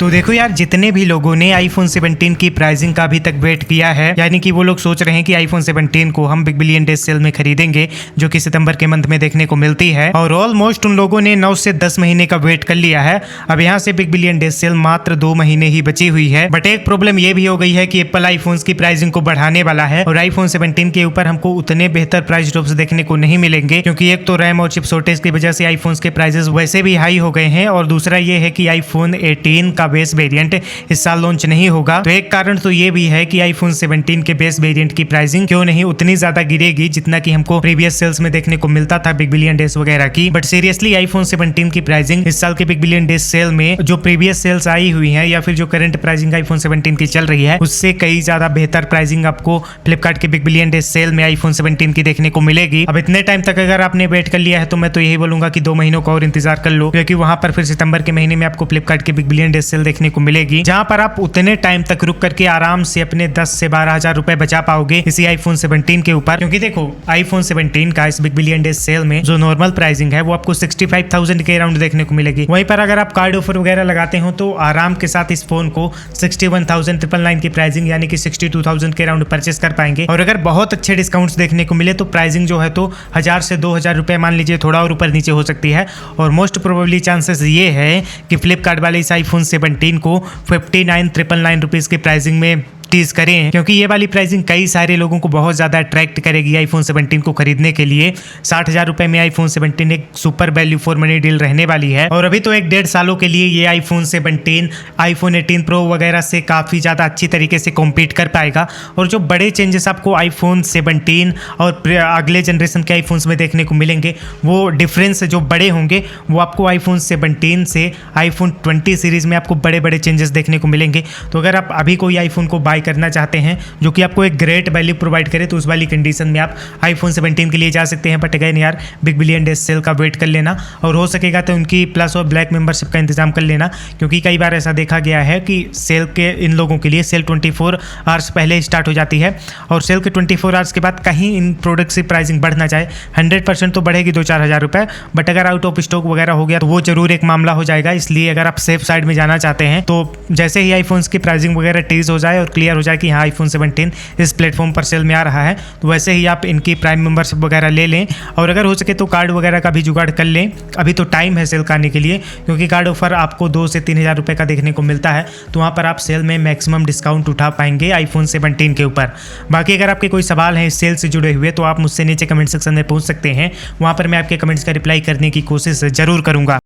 तो देखो यार, जितने भी लोगों ने आईफोन 17 की प्राइसिंग का अभी तक वेट किया है, यानी कि वो लोग सोच रहे हैं कि आईफोन 17 को हम बिग बिलियन डेज सेल में खरीदेंगे जो कि सितंबर के मंथ में देखने को मिलती है, और ऑलमोस्ट उन लोगों ने 9 से 10 महीने का वेट कर लिया है। अब यहाँ से बिग बिलियन डेज सेल मात्र 2 महीने ही बची हुई है। बट एक प्रॉब्लम ये भी हो गई है कि एप्पल आईफोन की प्राइसिंग को बढ़ाने वाला है और आईफोन 17 के ऊपर हमको उतने बेहतर प्राइस ड्रॉप्स देखने को नहीं मिलेंगे, क्योंकि एक तो रैम और चिप शॉर्टेज की वजह से आईफोन के प्राइसेस वैसे भी हाई हो गए हैं, और दूसरा ये है कि आईफोन 18 का बेस वेरिएंट इस साल लॉन्च नहीं होगा। तो एक कारण तो ये भी है कि आईफोन 17 के बेस वेरिएंट की प्राइसिंग क्यों नहीं उतनी ज्यादा गिरेगी जितना कि हमको प्रीवियस सेल्स में देखने को मिलता था बिग बिलियन डेज वगैरह की। बट सीरियसली आईफोन 17 की प्राइसिंग इस साल के बिग बिलियन डेज सेल में जो प्रीवियस सेल्स आई हुई है या फिर जो करंट प्राइसिंग आईफोन 17 की चल रही है उससे कई ज्यादा बेहतर प्राइसिंग आपको फ्लिपकार्ट के बिग बिलियन डेज सेल में आईफोन 17 की देखने को मिलेगी। अब इतने टाइम तक अगर आपने वेट कर लिया है तो मैं तो यही बोलूंगा कि 2 महीनों का और इंतजार कर लो, क्योंकि वहां पर फिर सितंबर के महीने में आपको फ्लिपकार्ट के बिग बिलियन डेज सेल देखने को मिलेगी, जहां पर आप उतने टाइम तक रुक करके आराम से अपने 10 से 12 हजार रुपए बचा पाओगे इसी आईफोन 17 के ऊपर। क्योंकि देखो, आईफोन 17 का इस बिग बिलियन डेज सेल में जो नॉर्मल प्राइसिंग है वो आपको 65,000 के अराउंड देखने को मिलेगी। वहीं पर अगर आप कार्ड ऑफर वगैरह लगाते हो तो आराम के साथ इस फोन को 61,999 की प्राइसिंग यानी कि 62,000 के अराउंड परचेस कर पाएंगे। और अगर बहुत अच्छे डिस्काउंट्स देखने को मिले तो प्राइसिंग जो है तो 1000 से 2000 रुपए मान लीजिए थोड़ा और ऊपर नीचे हो सकती है। और मोस्ट प्रोबेबली चांसेस ये है कि फ्लिपकार्ट वाले इस आईफोन 17 को 59,999 रुपीज की प्राइसिंग में टीज करें, क्योंकि ये वाली प्राइसिंग कई सारे लोगों को बहुत ज्यादा अट्रैक्ट करेगी आईफोन 17 को खरीदने के लिए। 60,000 रुपए में आईफोन 17 एक super value for money deal रहने वाली है। और अभी तो 1-1.5 सालों के लिए ये आईफोन 17 आईफोन 18 प्रो वगैरह से काफी ज्यादा अच्छी तरीके से कॉम्पीट कर पाएगा। और जो बड़े चेंजेस आपको आईफोन 17 और अगले जनरेशन के आईफोन्स में देखने को मिलेंगे, वो डिफरेंस जो बड़े होंगे वो आपको आईफोन 17 से आईफोन 20 सीरीज में आपको बड़े बड़े चेंजेस देखने को मिलेंगे। तो अगर आप अभी कोई आईफोन को बाय करना चाहते हैं जो कि आपको एक ग्रेट वैल्यू प्रोवाइड करे तो उस वाली कंडीशन में आप आईफोन 17 के लिए जा सकते हैं। बट अगेन यार, बिग बिलियन डेज सेल का वेट कर लेना, और हो सकेगा तो उनकी प्लस और ब्लैक मेंबरशिप का इंतजाम कर लेना, क्योंकि कई बार ऐसा देखा गया है कि सेल के इन लोगों के लिए सेल 24 आवर्स पहले स्टार्ट हो जाती है, और सेल के 24 आवर्स के बाद कहीं इन प्रोडक्ट्स की प्राइसिंग बढ़ ना जाए। 100% तो बढ़ेगी 2-4 हज़ार रुपए, बट अगर आउट ऑफ स्टॉक वगैरह हो गया तो वो जरूर एक मामला हो जाएगा। इसलिए अगर आप सेफ साइड में जाना चाहते हैं तो जैसे ही आईफोन्स की प्राइसिंग वगैरह टीज हो जाए और क्लियर हो जाए कि हाँ आईफोन 17 इस प्लेटफॉर्म पर सेल में आ रहा है, तो वैसे ही आप इनकी प्राइम मेंबरशिप वगैरह ले लें, और अगर हो सके तो कार्ड वगैरह का भी जुगाड़ कर लें। अभी तो टाइम है सेल करने के लिए, क्योंकि कार्ड ऑफर आपको 2 से 3 हज़ार रुपये का देखने को मिलता है, तो वहाँ पर आप सेल में मैक्सिमम डिस्काउंट उठा पाएंगे आईफोन 17 के ऊपर। बाकी अगर आपके कोई सवाल हैं इस सेल से जुड़े हुए तो आप मुझसे नीचे कमेंट सेक्शन में पूछ सकते हैं, वहाँ पर मैं आपके कमेंट्स का रिप्लाई करने की कोशिश जरूर करूँगा।